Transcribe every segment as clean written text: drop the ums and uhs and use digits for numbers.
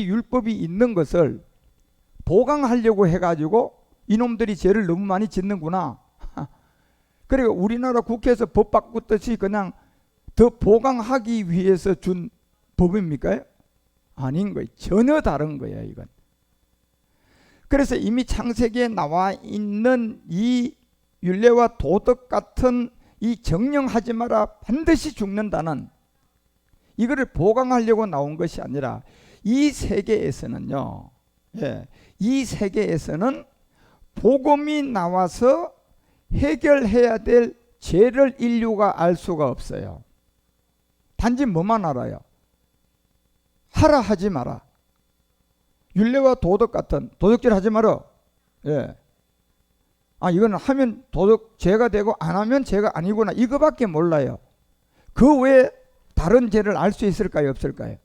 율법이 있는 것을 보강하려고 해가지고 이놈들이 죄를 너무 많이 짓는구나. 그리고 우리나라 국회에서 법 바꾸듯이 그냥 더 보강하기 위해서 준 법입니까? 아닌 거예요. 전혀 다른 거예요, 이건. 그래서 이미 창세기에 나와 있는 이 율례와 도덕 같은 이 정령하지 마라, 반드시 죽는다는, 이거를 보강하려고 나온 것이 아니라 이 세계에서는요, 이 세계에서는 복음이 나와서 해결해야 될 죄를 인류가 알 수가 없어요. 단지 뭐만 알아요? 하라 하지 마라. 율례와 도덕 같은, 도덕질 하지 마라. 이거는 하면 도덕 죄가 되고 안 하면 죄가 아니구나, 이거밖에 몰라요. 그 외에 다른 죄를 알 수 있을까요, 없을까요?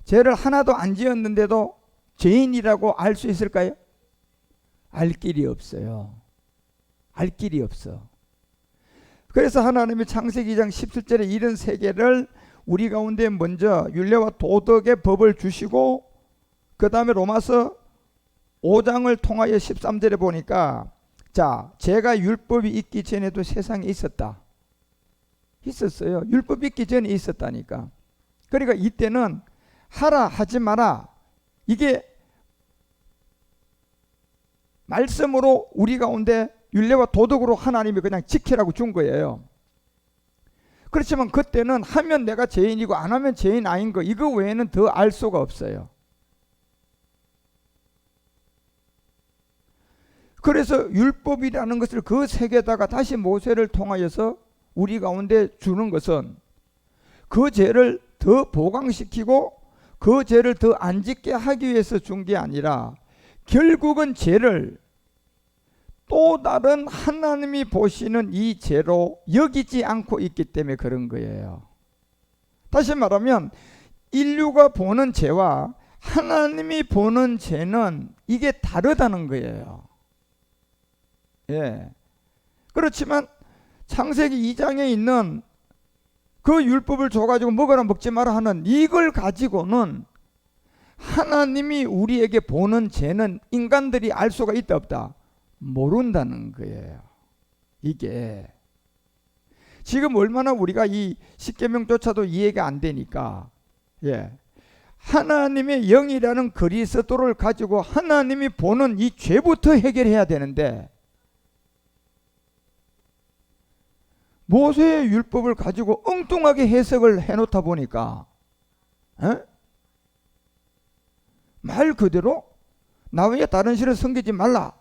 죄를 하나도 안 지었는데도 죄인이라고 알 수 있을까요? 알 길이 없어요. 알 길이 없어. 그래서 하나님이 창세기 2장 17절에 이런 세계를 우리 가운데 먼저 율례와 도덕의 법을 주시고, 그 다음에 로마서 5장을 통하여 13절에 보니까, 자, 제가 율법이 있기 전에도 세상에 있었다. 있었어요. 율법 있기 전에 있었다니까. 그러니까 이때는 하라 하지 마라, 이게 말씀으로 우리 가운데 율례와 도덕으로 하나님이 그냥 지키라고 준 거예요. 그렇지만 그때는 하면 내가 죄인이고 안 하면 죄인 아닌 거, 이거 외에는 더 알 수가 없어요. 그래서 율법이라는 것을 그 세계에다가 다시 모세를 통하여서 우리 가운데 주는 것은 그 죄를 더 보강시키고 그 죄를 더 안 짓게 하기 위해서 준 게 아니라, 결국은 죄를 또 다른 하나님이 보시는 이 죄로 여기지 않고 있기 때문에 그런 거예요. 다시 말하면 인류가 보는 죄와 하나님이 보는 죄는 이게 다르다는 거예요. 그렇지만 창세기 2장에 있는 그 율법을 줘가지고 먹어라 먹지 마라 하는 이걸 가지고는 하나님이 우리에게 보는 죄는 인간들이 알 수가 있다 없다? 모른다는 거예요. 이게 지금 얼마나 우리가 이 십계명조차도 이해가 안 되니까, 하나님의 영이라는 그리스도를 가지고 하나님이 보는 이 죄부터 해결해야 되는데, 모세의 율법을 가지고 엉뚱하게 해석을 해놓다 보니까 말 그대로 나 외에 다른 신을 섬기지 말라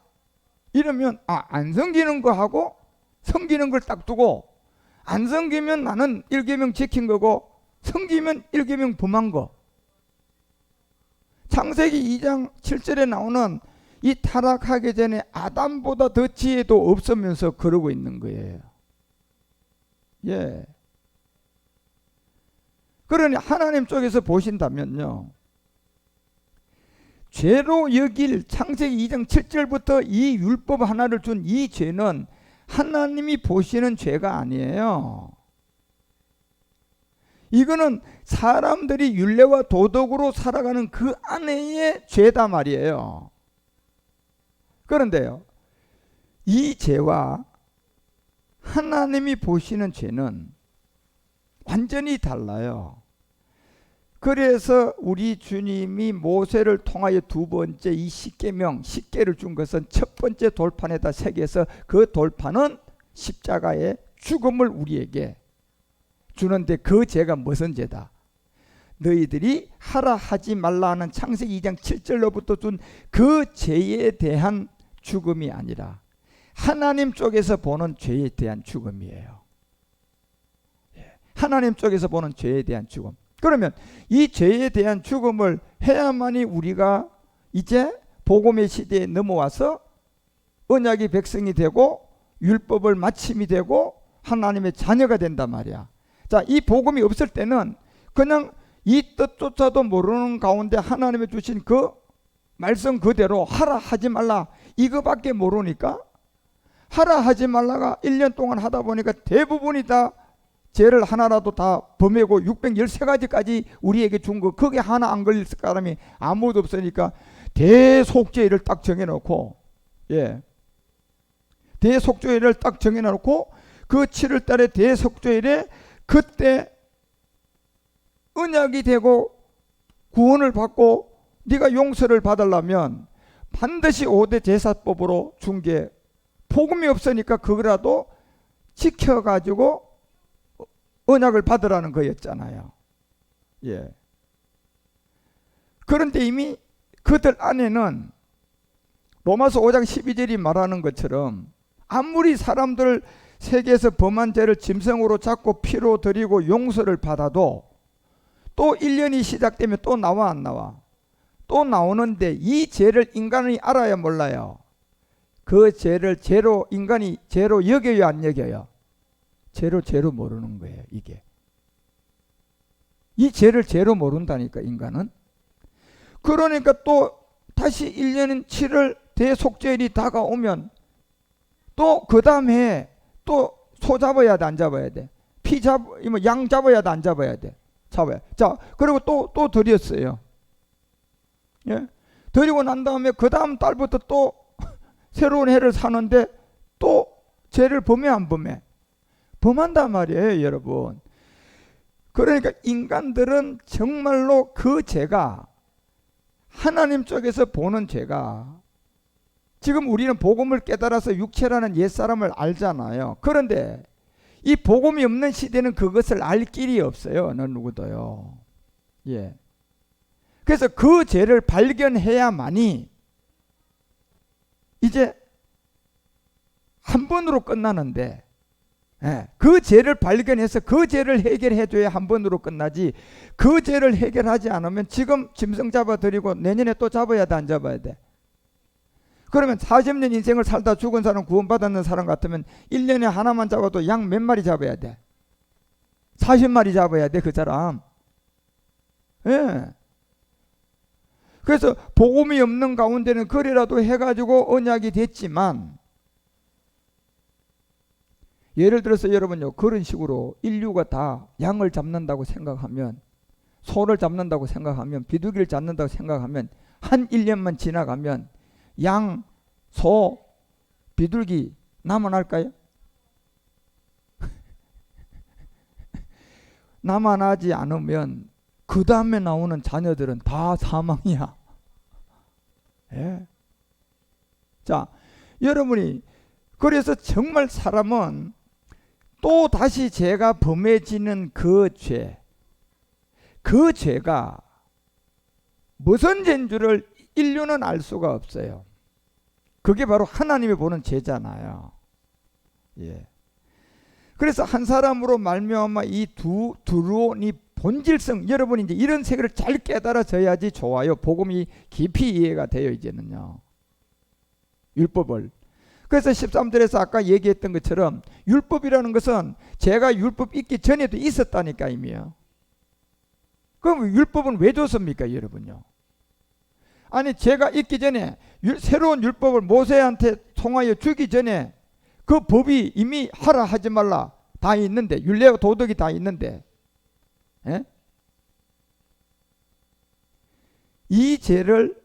이러면 안 섬기는 거 하고 섬기는 걸 딱 두고, 안 섬기면 나는 1계명 지킨 거고 섬기면 1계명 범한 거. 창세기 2장 7절에 나오는 이 타락하기 전에 아담보다 더 지혜도 없으면서 그러고 있는 거예요. 그러니 하나님 쪽에서 보신다면요, 죄로 여길 창세기 2장 7절부터 이 율법 하나를 준 이 죄는 하나님이 보시는 죄가 아니에요. 이거는 사람들이 율례와 도덕으로 살아가는 그 안에의 죄다 말이에요. 그런데요, 이 죄와 하나님이 보시는 죄는 완전히 달라요. 그래서 우리 주님이 모세를 통하여 두 번째 이 십계명, 십계를 준 것은 첫 번째 돌판에다 새겨서 그 돌판은 십자가의 죽음을 우리에게 주는데, 그 죄가 무슨 죄다? 너희들이 하라 하지 말라 하는 창세기 2장 7절로부터 준 그 죄에 대한 죽음이 아니라 하나님 쪽에서 보는 죄에 대한 죽음이에요. 하나님 쪽에서 보는 죄에 대한 죽음. 그러면 이 죄에 대한 죽음을 해야만이 우리가 이제 복음의 시대에 넘어와서 언약의 백성이 되고 율법을 마침이 되고 하나님의 자녀가 된단 말이야. 자, 이 복음이 없을 때는 그냥 이 뜻조차도 모르는 가운데 하나님이 주신 그 말씀 그대로 하라 하지 말라 이거밖에 모르니까, 하라 하지 말라가 1년 동안 하다 보니까 대부분이 다 죄를 하나라도 다 범하고 613가지까지 우리에게 준 거, 그게 하나 안 걸릴 사람이 아무도 없으니까 대속죄를 딱 정해놓고, 예, 대속죄를 딱 정해놓고 그 7월달에 대속죄일에 그때 언약이 되고 구원을 받고 네가 용서를 받으려면 반드시 5대 제사법으로 준 게, 복음이 없으니까 그거라도 지켜가지고 언약을 받으라는 거였잖아요. 예. 그런데 이미 그들 안에는 로마서 5장 12절이 말하는 것처럼 아무리 사람들 세계에서 범한 죄를 짐승으로 잡고 피로 드리고 용서를 받아도 또 1년이 시작되면 또 나와 안 나와? 또 나오는데 이 죄를 인간이 알아야 몰라요? 그 죄를 죄로, 인간이 죄로 여겨요 안 여겨요? 죄로 모르는 거예요. 이게 이 죄를 죄로 모른다니까 인간은. 그러니까 또 다시 1년 7월 대속죄일이 다가오면 또 그 다음에 또 소 잡아야 돼 안 잡아야 돼? 양 잡아야 돼 안 잡아야 돼? 잡아야. 자, 그리고 또 드렸어요. 예? 드리고 난 다음에 그 다음 달부터 또 새로운 해를 사는데 또 죄를 범해 안 범해? 범한단 말이에요, 여러분. 그러니까 인간들은 정말로 그 죄가, 하나님 쪽에서 보는 죄가, 지금 우리는 복음을 깨달아서 육체라는 옛사람을 알잖아요. 그런데 이 복음이 없는 시대는 그것을 알 길이 없어요, 어느 누구도요. 예. 그래서 그 죄를 발견해야만이 이제 한 번으로 끝나는데, 예, 그 죄를 발견해서 그 죄를 해결해 줘야 한 번으로 끝나지, 그 죄를 해결하지 않으면 지금 짐승 잡아드리고 내년에 또 잡아야 돼 안 잡아야 돼? 그러면 40년 인생을 살다 죽은 사람, 구원받았는 사람 같으면 1년에 하나만 잡아도 양 몇 마리 잡아야 돼? 40마리 잡아야 돼 그 사람. 예. 그래서 복음이 없는 가운데는 그래라도 해가지고 언약이 됐지만, 예를 들어서 여러분요, 그런 식으로 인류가 다 양을 잡는다고 생각하면, 소를 잡는다고 생각하면, 비둘기를 잡는다고 생각하면, 한 1년만 지나가면 양, 소, 비둘기 남아날까요? 남아나지 않으면 그 다음에 나오는 자녀들은 다 사망이야. 예. 자, 여러분이 그래서 정말 사람은 또 다시 죄가 범해지는 그 죄가 무슨 죄인 줄을 인류는 알 수가 없어요. 그게 바로 하나님이 보는 죄잖아요. 예. 그래서 한 사람으로 말미암아 이 두려운 이 본질성, 여러분이 이제 이런 세계를 잘 깨달아져야지 좋아요. 복음이 깊이 이해가 돼요, 이제는요. 율법을. 그래서 13절에서 아까 얘기했던 것처럼 율법이라는 것은 제가 율법 있기 전에도 있었다니까 이미요. 그럼 율법은 왜 줬습니까, 여러분요? 아니, 제가 있기 전에 새로운 율법을 모세한테 통하여 주기 전에 그 법이 이미 하라 하지 말라 다 있는데, 율례와 도덕이 다 있는데, 예? 이 죄를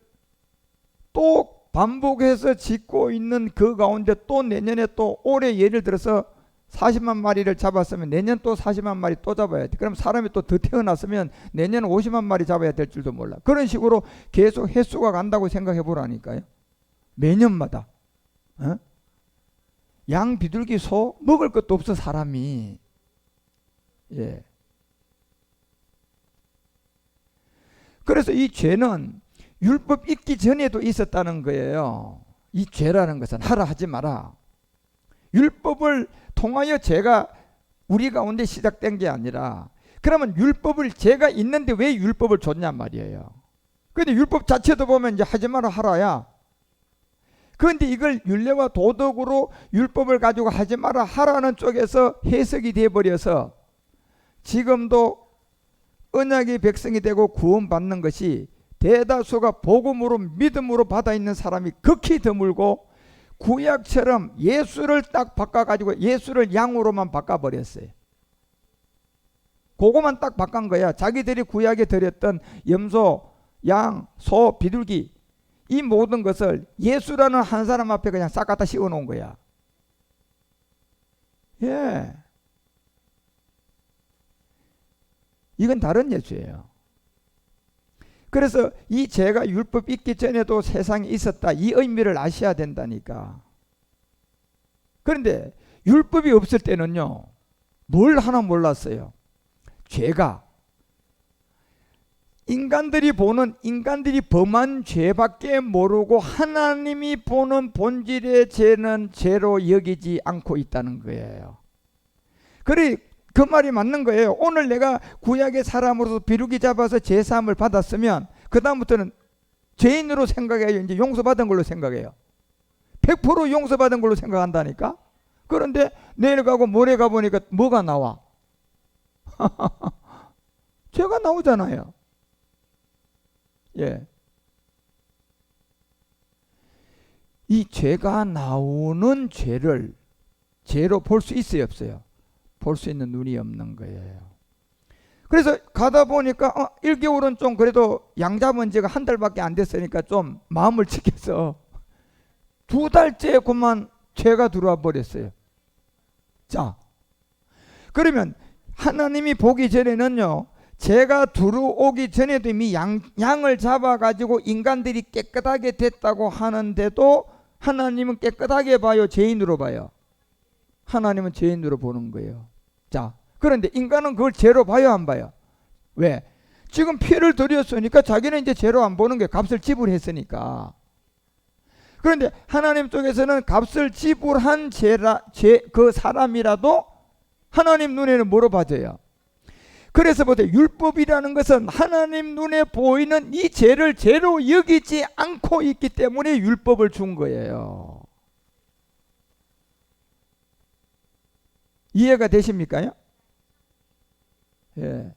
또 반복해서 짓고 있는 그 가운데 또 내년에 또 올해 예를 들어서 40만 마리를 잡았으면 내년 또 40만 마리 또 잡아야 돼. 그럼 사람이 또 더 태어났으면 내년 50만 마리 잡아야 될 줄도 몰라. 그런 식으로 계속 횟수가 간다고 생각해 보라니까요. 매년마다. 어? 양, 비둘기, 소 먹을 것도 없어 사람이. 예. 그래서 이 죄는 율법 있기 전에도 있었다는 거예요. 이 죄라는 것은 하라 하지 마라. 율법을 통하여 죄가 우리 가운데 시작된 게 아니라, 그러면 율법을 죄가 있는데 왜 율법을 줬냔 말이에요. 그런데 율법 자체도 보면 이제 하지 마라 하라야. 그런데 이걸 율례와 도덕으로 율법을 가지고 하지 마라 하라는 쪽에서 해석이 돼버려서 지금도 언약의 백성이 되고 구원받는 것이 대다수가 복음으로 믿음으로 받아 있는 사람이 극히 드물고, 구약처럼 예수를 딱 바꿔가지고 예수를 양으로만 바꿔버렸어요. 그거만 딱 바꾼 거야. 자기들이 구약에 드렸던 염소, 양, 소, 비둘기 이 모든 것을 예수라는 한 사람 앞에 그냥 싹 갖다 씌워 놓은 거야. 예. 이건 다른 예수예요. 그래서 이 죄가 율법 있기 전에도 세상에 있었다. 이 의미를 아셔야 된다니까. 그런데 율법이 없을 때는요. 뭘 하나 몰랐어요. 죄가 인간들이 범한 죄밖에 모르고 하나님이 보는 본질의 죄는 죄로 여기지 않고 있다는 거예요. 그래 그 말이 맞는 거예요. 오늘 내가 구약의 사람으로서 비루기 잡아서 제사함을 받았으면 그 다음부터는 죄인으로 생각해요. 이제 용서받은 걸로 생각해요. 100% 용서받은 걸로 생각한다니까. 그런데 내일 가고 모레 가보니까 뭐가 나와? 죄가 나오잖아요. 예. 이 죄가 나오는 죄를 죄로 볼 수 있어요, 없어요? 볼 수 있는 눈이 없는 거예요. 그래서 가다 보니까 1개월은 좀 그래도 양 잡은 지가 한 달밖에 안 됐으니까 좀 마음을 지켜서 2달째 그만 죄가 들어와 버렸어요. 자, 그러면 하나님이 보기 전에는요, 죄가 들어오기 전에도 이미 양을 잡아가지고 인간들이 깨끗하게 됐다고 하는데도 하나님은 깨끗하게 봐요, 죄인으로 봐요? 하나님은 죄인으로 보는 거예요. 자, 그런데 인간은 그걸 죄로 봐요, 안 봐요? 왜? 지금 피를 들였으니까 자기는 이제 죄로 안 보는 게 값을 지불했으니까. 그런데 하나님 쪽에서는 값을 지불한 그 사람이라도 하나님 눈에는 뭐로 봐져요? 그래서 보세요. 율법이라는 것은 하나님 눈에 보이는 이 죄를 죄로 여기지 않고 있기 때문에 율법을 준 거예요. 이해가 되십니까? 예.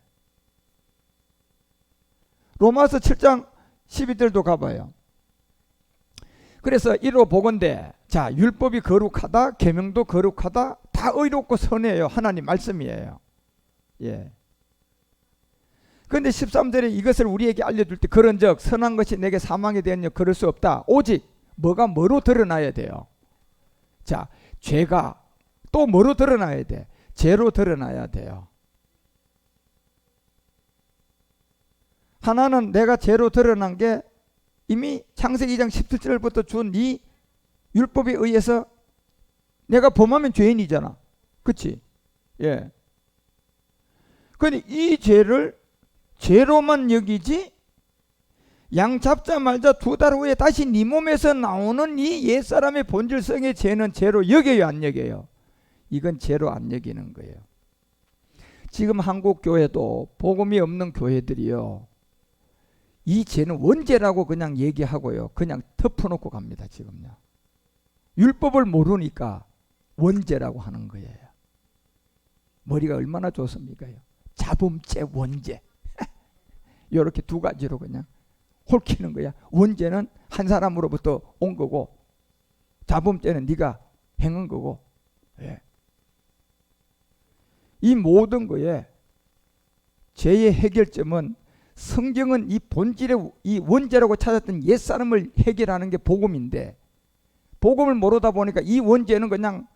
로마서 7장 12절도 가봐요. 그래서 이로 보건대, 자, 율법이 거룩하다, 계명도 거룩하다, 다 의롭고 선해요. 하나님 말씀이에요. 예. 그런데 13절에 이것을 우리에게 알려줄 때, 그런즉 선한 것이 내게 사망이 되었냐, 그럴 수 없다. 오직 뭐가 뭐로 드러나야 돼요? 자, 죄가 또 뭐로 드러나야 돼? 죄로 드러나야 돼요. 하나는 내가 죄로 드러난 게 이미 창세기 2장 17절부터 준 이 율법에 의해서 내가 범하면 죄인이잖아. 그치? 예. 그런데 이 죄를 죄로만 여기지, 양 잡자마자 2달 후에 다시 네 몸에서 나오는 이 옛사람의 본질성의 죄는 죄로 여겨요, 안 여겨요? 이건 죄로 안 여기는 거예요. 지금 한국 교회도 복음이 없는 교회들이요, 이 죄는 원죄라고 그냥 얘기하고요, 그냥 덮어놓고 갑니다. 지금요. 율법을 모르니까 원죄라고 하는 거예요. 머리가 얼마나 좋습니까? 자범죄, 원죄. 이렇게 두 가지로 그냥 홀키는 거야. 원죄는 한 사람으로부터 온 거고, 자범죄는 네가 행한 거고. 예. 이 모든 거에 죄의 해결점은, 성경은 이 본질의 이 원죄라고 찾았던 옛사람을 해결하는 게 복음인데, 복음을 모르다 보니까 이 원죄는 그냥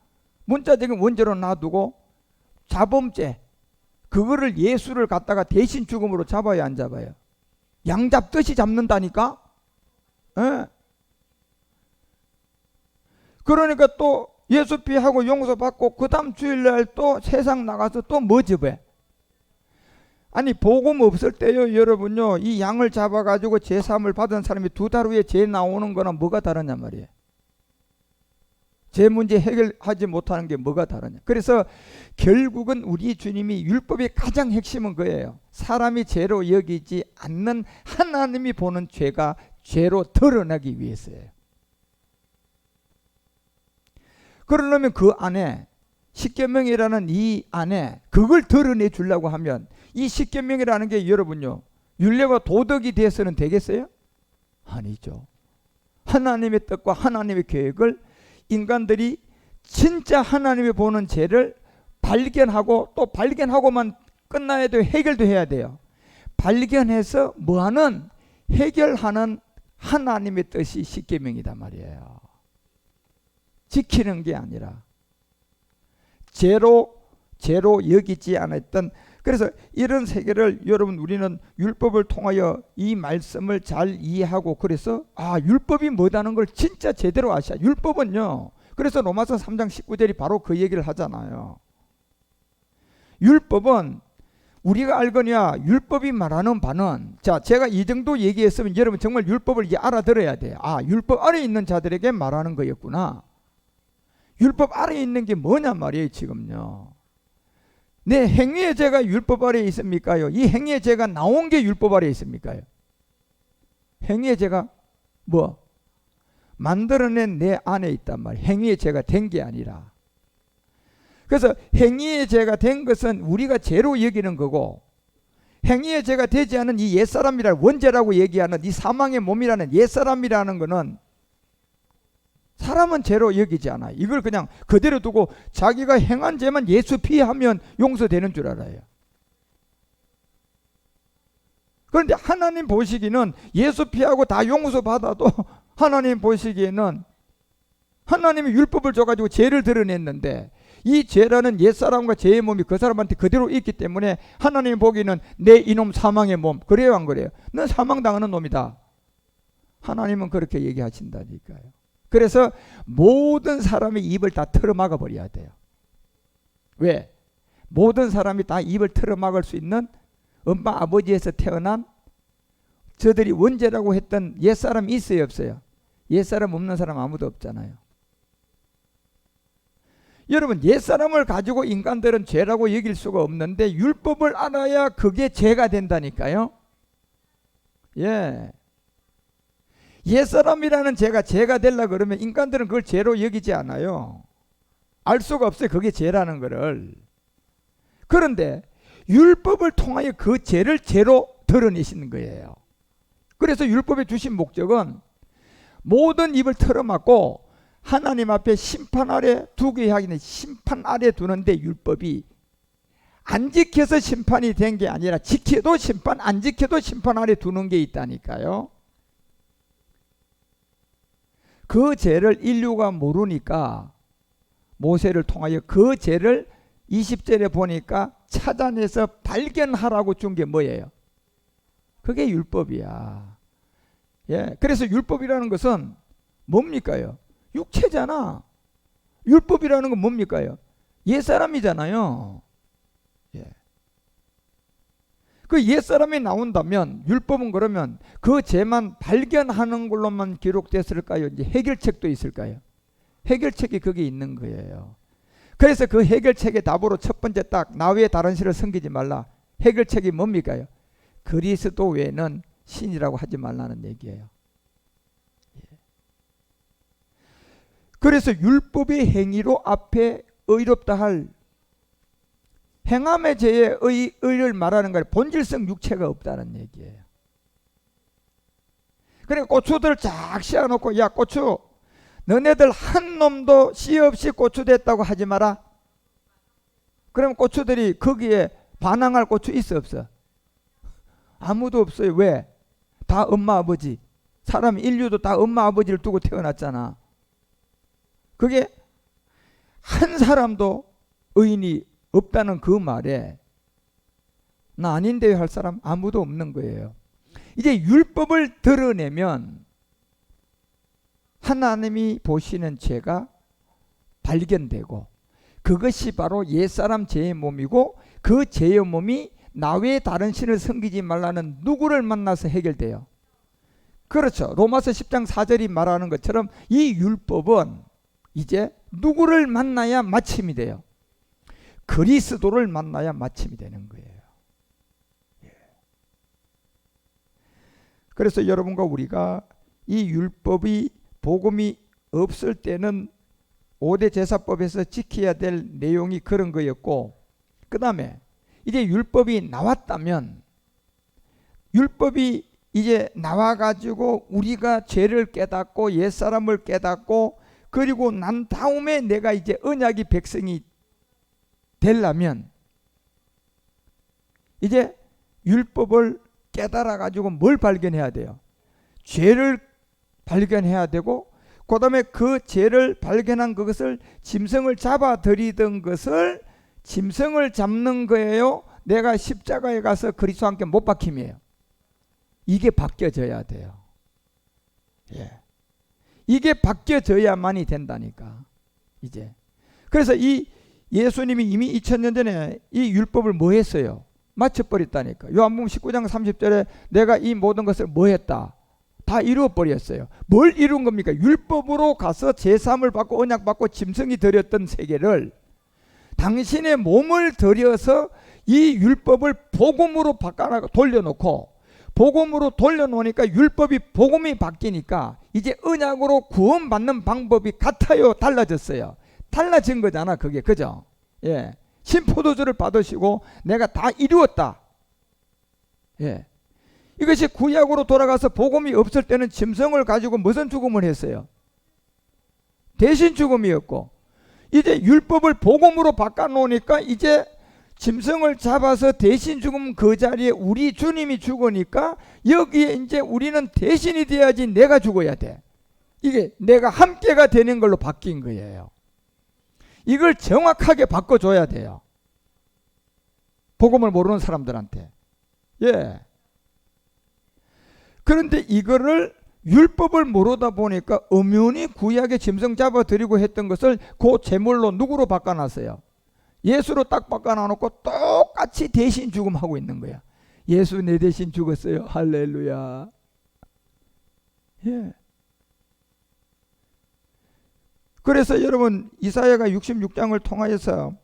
문자적인 원죄로 놔두고, 자범죄, 그거를 예수를 갖다가 대신 죽음으로 잡아야 안 잡아요? 양 잡듯이 잡는다니까? 예. 그러니까 또 예수 피하고 용서받고 그 다음 주일날 또 세상 나가서 또 뭐 접해? 아니, 복음 없을 때요, 여러분요, 이 양을 잡아가지고 제사함을 받은 사람이 2달 후에 죄 나오는 거랑 뭐가 다르냐 말이에요. 죄 문제 해결하지 못하는 게 뭐가 다르냐. 그래서 결국은 우리 주님이 율법의 가장 핵심은 그예요. 사람이 죄로 여기지 않는 하나님이 보는 죄가 죄로 드러나기 위해서예요. 그러려면 그 안에 십계명이라는 이 안에 그걸 드러내 주려고 하면, 이 십계명이라는 게 여러분요, 율례와 도덕이 돼서는 되겠어요? 아니죠. 하나님의 뜻과 하나님의 계획을 인간들이 진짜 하나님이 보는 죄를 발견하고, 또 발견하고만 끝나야 돼요. 해결도 해야 돼요. 발견해서 뭐하는 해결하는 하나님의 뜻이 십계명이단 말이에요. 지키는 게 아니라 죄로 여기지 않았던. 그래서 이런 세계를 여러분 우리는 율법을 통하여 이 말씀을 잘 이해하고, 그래서 율법이 뭐다는 걸 진짜 제대로 아셔야. 율법은요, 그래서 로마서 3장 19절이 바로 그 얘기를 하잖아요. 율법은 우리가 알거냐, 율법이 말하는 바는, 자, 제가 이 정도 얘기했으면 여러분 정말 율법을 이제 알아들어야 돼요. 율법 아래에 있는 자들에게 말하는 거였구나. 율법 아래에 있는 게 뭐냐 말이에요. 지금요, 내 행위의 죄가 율법 아래에 있습니까요? 이 행위의 죄가 나온 게 율법 아래에 있습니까요? 행위의 죄가 뭐? 만들어낸 내 안에 있단 말이에요. 행위의 죄가 된 게 아니라. 그래서 행위의 죄가 된 것은 우리가 죄로 여기는 거고, 행위의 죄가 되지 않은 이 옛사람이라는, 원죄라고 얘기하는 이 사망의 몸이라는 옛사람이라는 거는 사람은 죄로 여기지 않아요. 이걸 그냥 그대로 두고 자기가 행한 죄만 예수 피하면 용서되는 줄 알아요. 그런데 하나님 보시기는 예수 피하고 다 용서받아도 하나님 보시기에는 하나님이 율법을 줘가지고 죄를 드러냈는데, 이 죄라는 옛사람과 죄의 몸이 그 사람한테 그대로 있기 때문에 하나님이 보기에는 내 이놈 사망의 몸, 그래요 안 그래요? 넌 사망당하는 놈이다. 하나님은 그렇게 얘기하신다니까요. 그래서 모든 사람의 입을 다 틀어막아 버려야 돼요. 왜? 모든 사람이 다 입을 틀어막을 수 있는 엄마 아버지에서 태어난 저들이 원죄라고 했던 옛사람이 있어요 없어요? 옛사람 없는 사람 아무도 없잖아요. 여러분, 옛사람을 가지고 인간들은 죄라고 여길 수가 없는데 율법을 알아야 그게 죄가 된다니까요. 예. 옛사람이라는 죄가 되려고 그러면 인간들은 그걸 죄로 여기지 않아요. 알 수가 없어요, 그게 죄라는 거를. 그런데 율법을 통하여 그 죄를 죄로 드러내시는 거예요. 그래서 율법에 주신 목적은 모든 입을 틀어막고 하나님 앞에 심판 아래 두게 하기는, 심판 아래 두는데 율법이 안 지켜서 심판이 된 게 아니라 지켜도 심판, 안 지켜도 심판 아래 두는 게 있다니까요. 그 죄를 인류가 모르니까 모세를 통하여 그 죄를 20절에 보니까 찾아내서 발견하라고 준 게 뭐예요? 그게 율법이야. 예, 그래서 율법이라는 것은 뭡니까요? 육체잖아. 율법이라는 건 뭡니까요? 옛사람이잖아요. 예. 그 옛사람이 나온다면 율법은 그러면 그 죄만 발견하는 걸로만 기록됐을까요? 이제 해결책도 있을까요? 해결책이 거기 있는 거예요. 그래서 그 해결책의 답으로 첫 번째 딱, 나 외에 다른 신을 섬기지 말라. 해결책이 뭡니까요? 그리스도 외에는 신이라고 하지 말라는 얘기예요. 그래서 율법의 행위로 앞에 의롭다 할 행함의 죄의 의를 말하는 거예요. 본질성 육체가 없다는 얘기예요. 그러니까 고추들을 쫙 씌워놓고, 야 고추, 너네들 한 놈도 씨 없이 고추 됐다고 하지 마라. 그럼 고추들이 거기에 반항할 고추 있어 없어? 아무도 없어요. 왜? 다 엄마 아버지. 사람 인류도 다 엄마 아버지를 두고 태어났잖아. 그게 한 사람도 의인이 없다는 그 말에 나 아닌데요 할 사람 아무도 없는 거예요. 이제 율법을 드러내면 하나님이 보시는 죄가 발견되고, 그것이 바로 옛사람 죄의 몸이고, 그 죄의 몸이 나 외에 다른 신을 섬기지 말라는 누구를 만나서 해결돼요? 그렇죠. 로마서 10장 4절이 말하는 것처럼 이 율법은 이제 누구를 만나야 마침이 돼요? 그리스도를 만나야 마침이 되는 거예요. 예. 그래서 여러분과 우리가 이 율법이, 복음이 없을 때는 5대 제사법에서 지켜야 될 내용이 그런 거였고, 그 다음에 이제 율법이 나왔다면, 율법이 이제 나와가지고 우리가 죄를 깨닫고 옛사람을 깨닫고, 그리고 난 다음에 내가 이제 언약의 백성이 되려면 이제 율법을 깨달아 가지고 뭘 발견해야 돼요? 죄를 발견해야 되고, 그 다음에 그 죄를 발견한 그것을 짐승을 잡아 들이던 것을 짐승을 잡는 거예요? 내가 십자가에 가서 그리스도와 함께 못 박힘이에요? 이게 바뀌어져야 돼요. 예. 이게 바뀌어져야만이 된다니까. 이제. 그래서 이 예수님이 이미 2000년 전에 이 율법을 뭐 했어요? 맞춰버렸다니까. 요한복음 19장 30절에 내가 이 모든 것을 뭐 했다? 다 이루어버렸어요. 뭘 이룬 겁니까? 율법으로 가서 제사함을 받고 언약 받고 짐승이 드렸던 세계를 당신의 몸을 들여서 이 율법을 복음으로 바꿔 돌려놓고, 복음으로 돌려놓으니까 율법이 복음이 바뀌니까 이제 언약으로 구원받는 방법이 같아요? 달라졌어요? 달라진 거잖아 그게. 그죠? 예. 신포도주를 받으시고 내가 다 이루었다. 예. 이것이 구약으로 돌아가서 복음이 없을 때는 짐승을 가지고 무슨 죽음을 했어요? 대신 죽음이었고, 이제 율법을 복음으로 바꿔놓으니까 이제 짐승을 잡아서 대신 죽으면 그 자리에 우리 주님이 죽으니까 여기에 이제 우리는 대신이 돼야지 내가 죽어야 돼. 이게 내가 함께가 되는 걸로 바뀐 거예요. 이걸 정확하게 바꿔줘야 돼요. 복음을 모르는 사람들한테. 예. 그런데 이거를 율법을 모르다 보니까 엄연히 구약에 짐승 잡아들이고 했던 것을 그 제물로 누구로 바꿔놨어요? 예수로 딱 바꿔놔놓고 똑같이 대신 죽음하고 있는 거야. 예수 내 대신 죽었어요. 할렐루야. 예. 그래서 여러분 이사야가 66장을 통하여서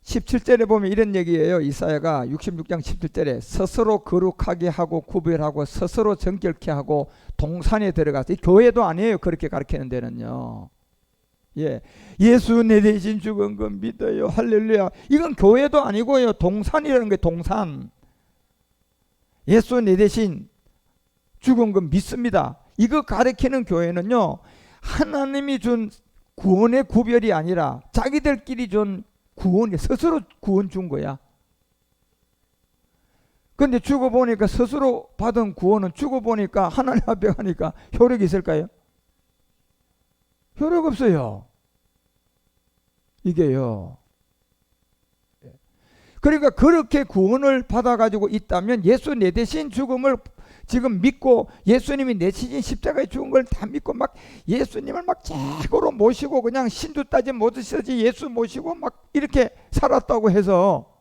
17절에 보면 이런 얘기예요. 이사야가 66장 17절에 스스로 거룩하게 하고 구별하고 스스로 정결케 하고 동산에 들어가서, 이 교회도 아니에요 그렇게 가르치는 데는요. 예, 예수 내 대신 죽은 거 믿어요. 할렐루야. 이건 교회도 아니고요. 동산이라는 게 동산. 예수 내 대신 죽은 거 믿습니다. 이거 가르치는 교회는요, 하나님이 준 구원의 구별이 아니라 자기들끼리 준 구원, 스스로 구원 준 거야. 근데 죽어보니까, 스스로 받은 구원은 죽어보니까 하나님 앞에 가니까 효력이 있을까요? 효력 없어요. 이게요. 그러니까 그렇게 구원을 받아가지고 있다면 예수 내 대신 죽음을 지금 믿고, 예수님이 내 대신 십자가에 죽은 걸 다 믿고 막 예수님을 막 최고로 모시고 그냥 신도 따지 못하시지 예수 모시고 막 이렇게 살았다고 해서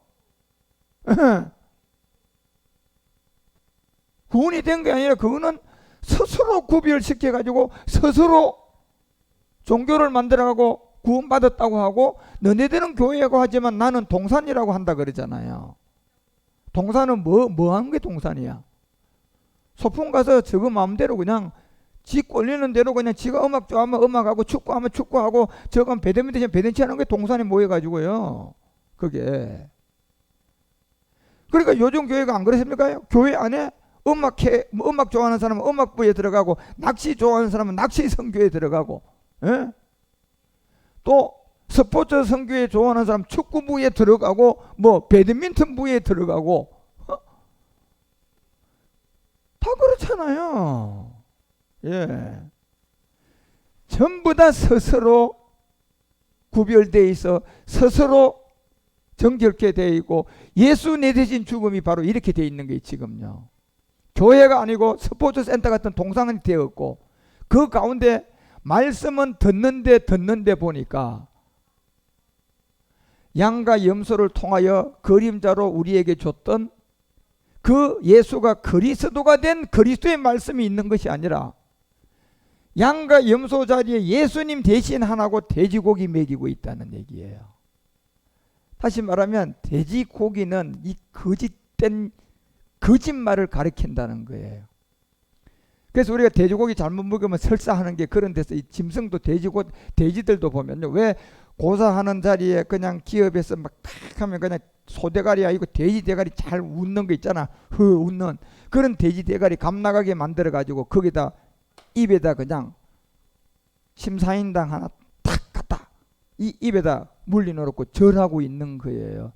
구원이 된 게 아니라 그거는 스스로 구별시켜 가지고 스스로 종교를 만들어가고 구원받았다고 하고, 너네들은 교회라고 하지만 나는 동산이라고 한다 그러잖아요. 동산은 뭐 하는 게 동산이야? 소풍 가서 저거 마음대로 그냥 지 꼴리는 대로 그냥 지가 음악 좋아하면 음악하고 축구하면 축구하고 저건 배드민턴 치면 배드민턴 하는 게 동산에 모여가지고요. 그게. 그러니까 요즘 교회가 안 그렇습니까? 교회 안에 음악 좋아하는 사람은 음악부에 들어가고, 낚시 좋아하는 사람은 낚시 선교에 들어가고, 예? 또 스포츠 선교에 좋아하는 사람 축구부에 들어가고, 뭐 배드민턴부에 들어가고, 다 그렇잖아요. 예. 전부 다 스스로 구별되어 있어 스스로 정결케 되어 있고, 예수 내 대신 죽음이 바로 이렇게 되어 있는 게 지금요. 교회가 아니고 스포츠 센터 같은 동상이 되었고, 그 가운데 말씀은 듣는데 보니까 양과 염소를 통하여 그림자로 우리에게 줬던 그 예수가 그리스도가 된 그리스도의 말씀이 있는 것이 아니라 양과 염소 자리에 예수님 대신 하나고 돼지고기 먹이고 있다는 얘기예요. 다시 말하면 돼지고기는 이 거짓된 거짓말을 가리킨다는 거예요. 그래서 우리가 돼지고기 잘못 먹으면 설사하는 게 그런 데서, 이 짐승도 돼지들도 보면요, 왜 고사하는 자리에 그냥 기업에서 막 탁 하면 그냥 소대가리야, 이거 돼지 대가리 잘 웃는 거 있잖아. 웃는 그런 돼지 대가리 감나가게 만들어 가지고 거기다 입에다 그냥 심사인당 하나 탁 갖다 이 입에다 물리 넣고 절하고 있는 거예요.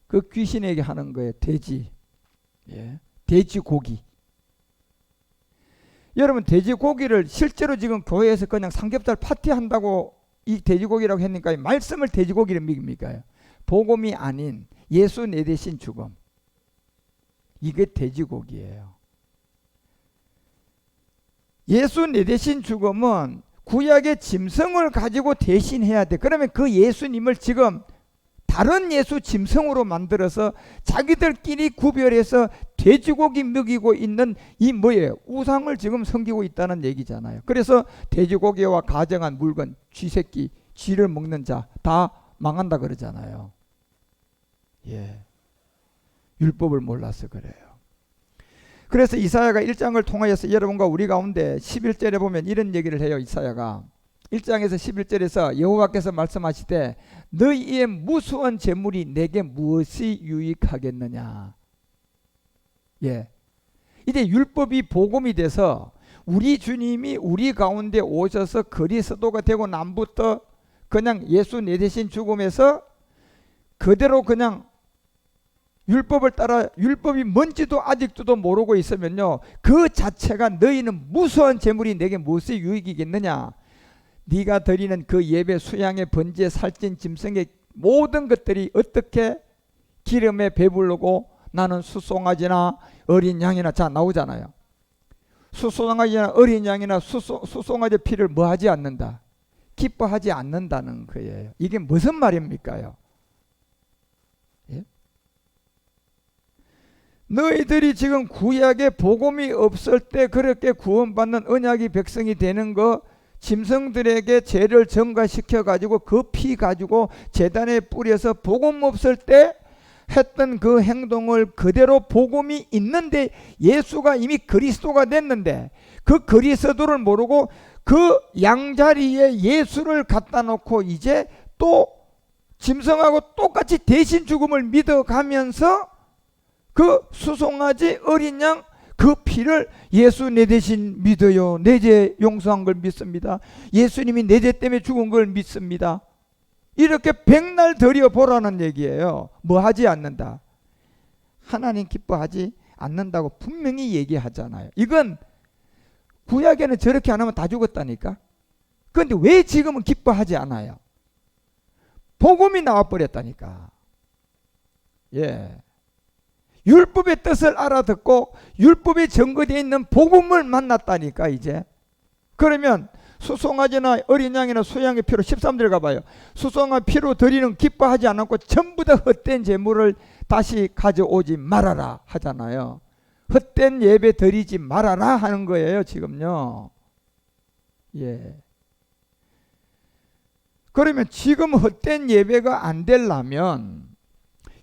그 귀신에게 하는 거예요. 돼지. 예. 돼지고기. 여러분, 돼지고기를 실제로 지금 교회에서 그냥 삼겹살 파티한다고 이 돼지고기라고 했으니까 말씀을 돼지고기를 먹입니까? 복음이 아닌 예수 내 대신 죽음. 이게 돼지고기예요. 예수 내 대신 죽음은 구약의 짐승을 가지고 대신해야 돼. 그러면 그 예수님을 지금 다른 예수 짐승으로 만들어서 자기들끼리 구별해서 돼지고기 먹이고 있는 이 뭐예요? 우상을 지금 섬기고 있다는 얘기잖아요. 그래서 돼지고기와 가정한 물건, 쥐새끼, 쥐를 먹는 자 다 망한다 그러잖아요. 예, 율법을 몰라서 그래요. 그래서 이사야가 1장을 통하여서 여러분과 우리 가운데 11절에 보면 이런 얘기를 해요. 이사야가 1장에서 11절에서 여호와께서 말씀하시되 너희의 무수한 재물이 내게 무엇이 유익하겠느냐. 예, 이제 율법이 복음이 돼서 우리 주님이 우리 가운데 오셔서 그리스도가 되고 남부터 그냥 예수 내 대신 죽음에서 그대로 그냥 율법을 따라 율법이 뭔지도 아직도 모르고 있으면요, 그 자체가 너희는 무수한 재물이 내게 무엇이 유익이겠느냐. 네가 드리는 그 예배, 수양의 번제, 살찐 짐승의 모든 것들이 어떻게 기름에 배부르고 나는 수송아지나 어린 양이나, 자 나오잖아요. 수송아지나 어린 양이나 수송아지 피를 뭐 하지 않는다? 기뻐하지 않는다는 거예요. 이게 무슨 말입니까요? 예? 너희들이 지금 구약에 복음이 없을 때 그렇게 구원받는 언약의 백성이 되는 거, 짐승들에게 죄를 전가시켜 가지고 그 피 가지고 제단에 뿌려서 복음 없을 때 했던 그 행동을 그대로 복음이 있는데 예수가 이미 그리스도가 됐는데 그 그리스도를 모르고 그 양자리에 예수를 갖다 놓고 이제 또 짐승하고 똑같이 대신 죽음을 믿어가면서 그 수송아지 어린 양 그 피를 예수 내 대신 믿어요. 내 죄 용서한 걸 믿습니다. 예수님이 내 죄 때문에 죽은 걸 믿습니다. 이렇게 백날 드려보라는 얘기예요. 뭐 하지 않는다? 하나님 기뻐하지 않는다고 분명히 얘기하잖아요. 이건 구약에는 저렇게 안 하면 다 죽었다니까. 그런데 왜 지금은 기뻐하지 않아요? 복음이 나와버렸다니까. 예. 율법의 뜻을 알아듣고 율법에 증거되어 있는 복음을 만났다니까 이제. 그러면 수송아지나 어린 양이나 소양의 피로 13절 가봐요. 수송아 피로 드리는 기뻐하지 않고 전부 다 헛된 제물을 다시 가져오지 말아라 하잖아요. 헛된 예배 드리지 말아라 하는 거예요 지금요. 예. 그러면 지금 헛된 예배가 안 되려면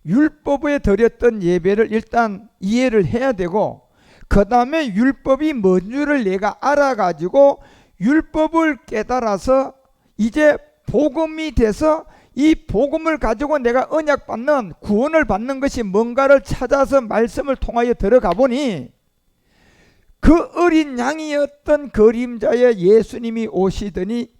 율법에 드렸던 예배를 일단 이해를 해야 되고, 그 다음에 율법이 뭔 줄을 내가 알아가지고 율법을 깨달아서 이제 복음이 돼서 이 복음을 가지고 내가 언약 받는, 구원을 받는 것이 뭔가를 찾아서 말씀을 통하여 들어가 보니 그 어린 양이었던 그림자의 예수님이 오시더니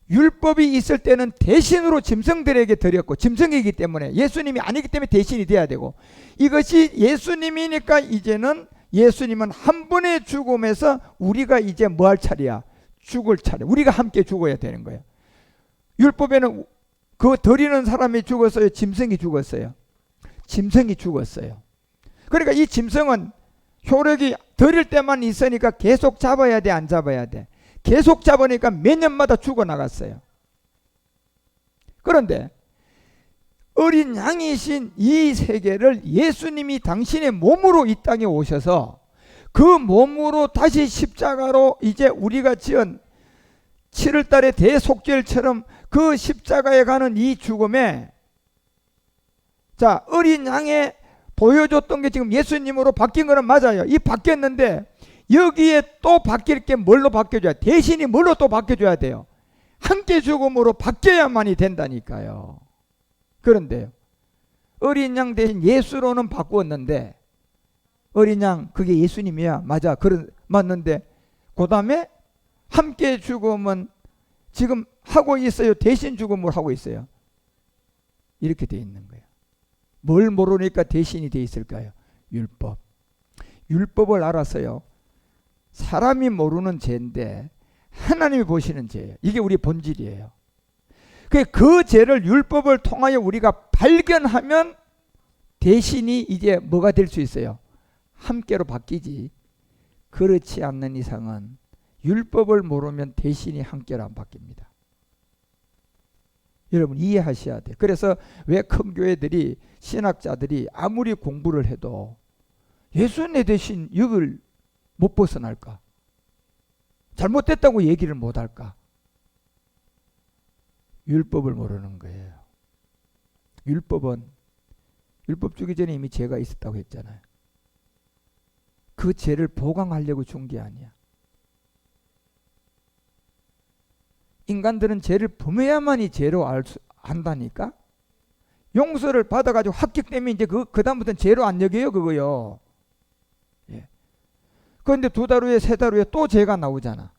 율법이 있을 때는 대신으로 짐승들에게 드렸고, 짐승이기 때문에 예수님이 아니기 때문에 대신이 돼야 되고, 이것이 예수님이니까 이제는 예수님은 한 분의 죽음에서 우리가 이제 뭐 할 차례야? 죽을 차례. 우리가 함께 죽어야 되는 거예요. 율법에는 그 드리는 사람이 죽었어요? 짐승이 죽었어요? 짐승이 죽었어요. 그러니까 이 짐승은 효력이 드릴 때만 있으니까 계속 잡아야 돼, 안 잡아야 돼? 계속 잡으니까 몇 년마다 죽어나갔어요. 그런데 어린 양이신 이 세계를 예수님이 당신의 몸으로 이 땅에 오셔서 그 몸으로 다시 십자가로 이제 우리가 지은 7월달의 대속죄일처럼 그 십자가에 가는 이 죽음에, 자 어린 양에 보여줬던 게 지금 예수님으로 바뀐 거는 맞아요. 이 바뀌었는데 여기에 또 바뀔 게 뭘로 바뀌어줘야, 대신이 뭘로 또 바뀌어줘야 돼요? 함께 죽음으로 바뀌어야만이 된다니까요. 그런데요, 어린 양 대신 예수로는 바꾸었는데, 어린 양 그게 예수님이야, 맞아, 맞는데 그 다음에 함께 죽음은 지금 하고 있어요? 대신 죽음을 하고 있어요? 이렇게 돼 있는 거예요. 뭘 모르니까 대신이 돼 있을까요? 율법. 율법을 알아서요. 사람이 모르는 죄인데 하나님이 보시는 죄예요. 이게 우리 본질이에요. 그 죄를 율법을 통하여 우리가 발견하면 대신이 이제 뭐가 될 수 있어요? 함께로 바뀌지. 그렇지 않는 이상은 율법을 모르면 대신이 함께로 안 바뀝니다. 여러분 이해하셔야 돼요. 그래서 왜 큰 교회들이 신학자들이 아무리 공부를 해도 예수 내 대신 여길 못 벗어날까? 잘못됐다고 얘기를 못 할까? 율법을 모르는 거예요. 율법 주기 전에 이미 죄가 있었다고 했잖아요. 그 죄를 보강하려고 준 게 아니야. 인간들은 죄를 범해야만이 죄로 안다니까. 용서를 받아가지고 합격되면 이제 그 다음부터는 죄로 안 여겨요, 그거요. 예. 그런데 2달 후에 3달 후에 또 죄가 나오잖아.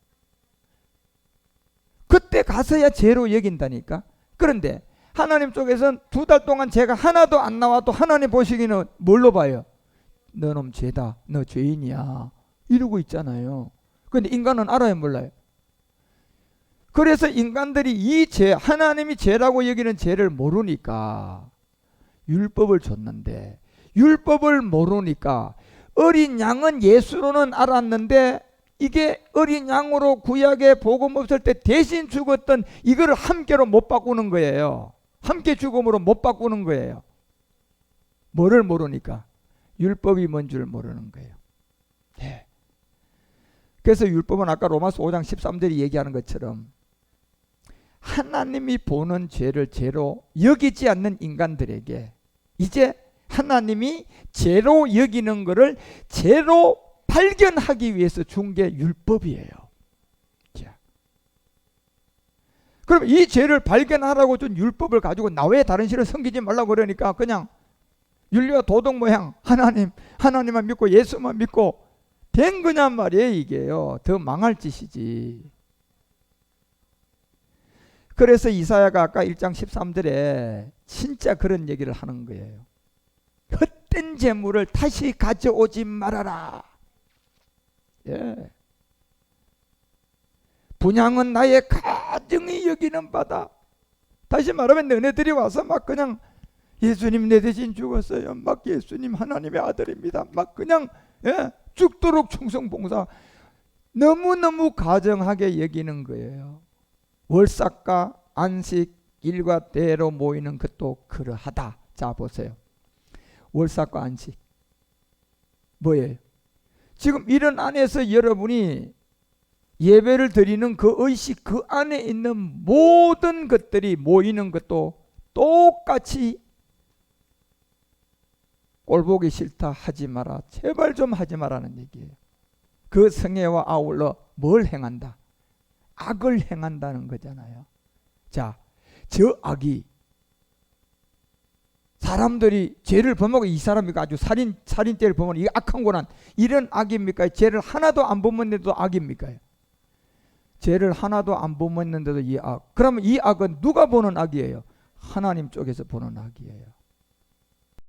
그때 가서야 죄로 여긴다니까. 그런데 하나님 쪽에서는 2달 동안 죄가 하나도 안 나와도 하나님 보시기는 뭘로 봐요? 너놈 죄다, 너 죄인이야, 이러고 있잖아요. 그런데 인간은 알아요, 몰라요? 그래서 인간들이 이 죄, 하나님이 죄라고 여기는 죄를 모르니까 율법을 줬는데, 율법을 모르니까 어린 양은 예수로는 알았는데 이게 어린 양으로 구약에 복음 없을 때 대신 죽었던 이거를 함께로 못 바꾸는 거예요. 함께 죽음으로 못 바꾸는 거예요. 뭐를 모르니까? 율법이 뭔 줄 모르는 거예요. 네. 그래서 율법은 아까 로마서 5장 13절이 얘기하는 것처럼 하나님이 보는 죄를 죄로 여기지 않는 인간들에게 이제 하나님이 죄로 여기는 것을 죄로 발견하기 위해서 준 게 율법이에요. 자. 그럼 이 죄를 발견하라고 준 율법을 가지고 나 외에 다른 신을 섬기지 말라고 그러니까 그냥 윤리와 도덕 모양 하나님만 믿고 예수만 믿고 된 거냔 말이에요. 이게요. 더 망할 짓이지. 그래서 이사야가 아까 1장 13절에 진짜 그런 얘기를 하는 거예요. 헛된 재물을 다시 가져오지 말아라. 예. 분향은 나의 가정이 여기는 바다. 다시 말하면 너네들이 와서 막 그냥 예수님 내 대신 죽었어요. 막 예수님 하나님의 아들입니다. 막 그냥 죽도록 충성봉사 너무너무 가정하게 여기는 거예요. 월삭과 안식 일과 대로 모이는 것도 그러하다. 자 보세요. 월삭과 안식 뭐예요? 지금 이런 안에서 여러분이 예배를 드리는 그 의식 그 안에 있는 모든 것들이 모이는 것도 똑같이 꼴보기 싫다 하지 마라. 제발 좀 하지 마라는 얘기예요. 그 성애와 아울러 뭘 행한다? 악을 행한다는 거잖아요. 자, 저 악이 사람들이 죄를 범하고 이 사람이 아주 살인죄를 범하는 이 악한 고난 이런 악입니까? 죄를 하나도 안 범했는데도 악입니까? 죄를 하나도 안 범했는데도 이 악. 그러면 이 악은 누가 보는 악이에요? 하나님 쪽에서 보는 악이에요.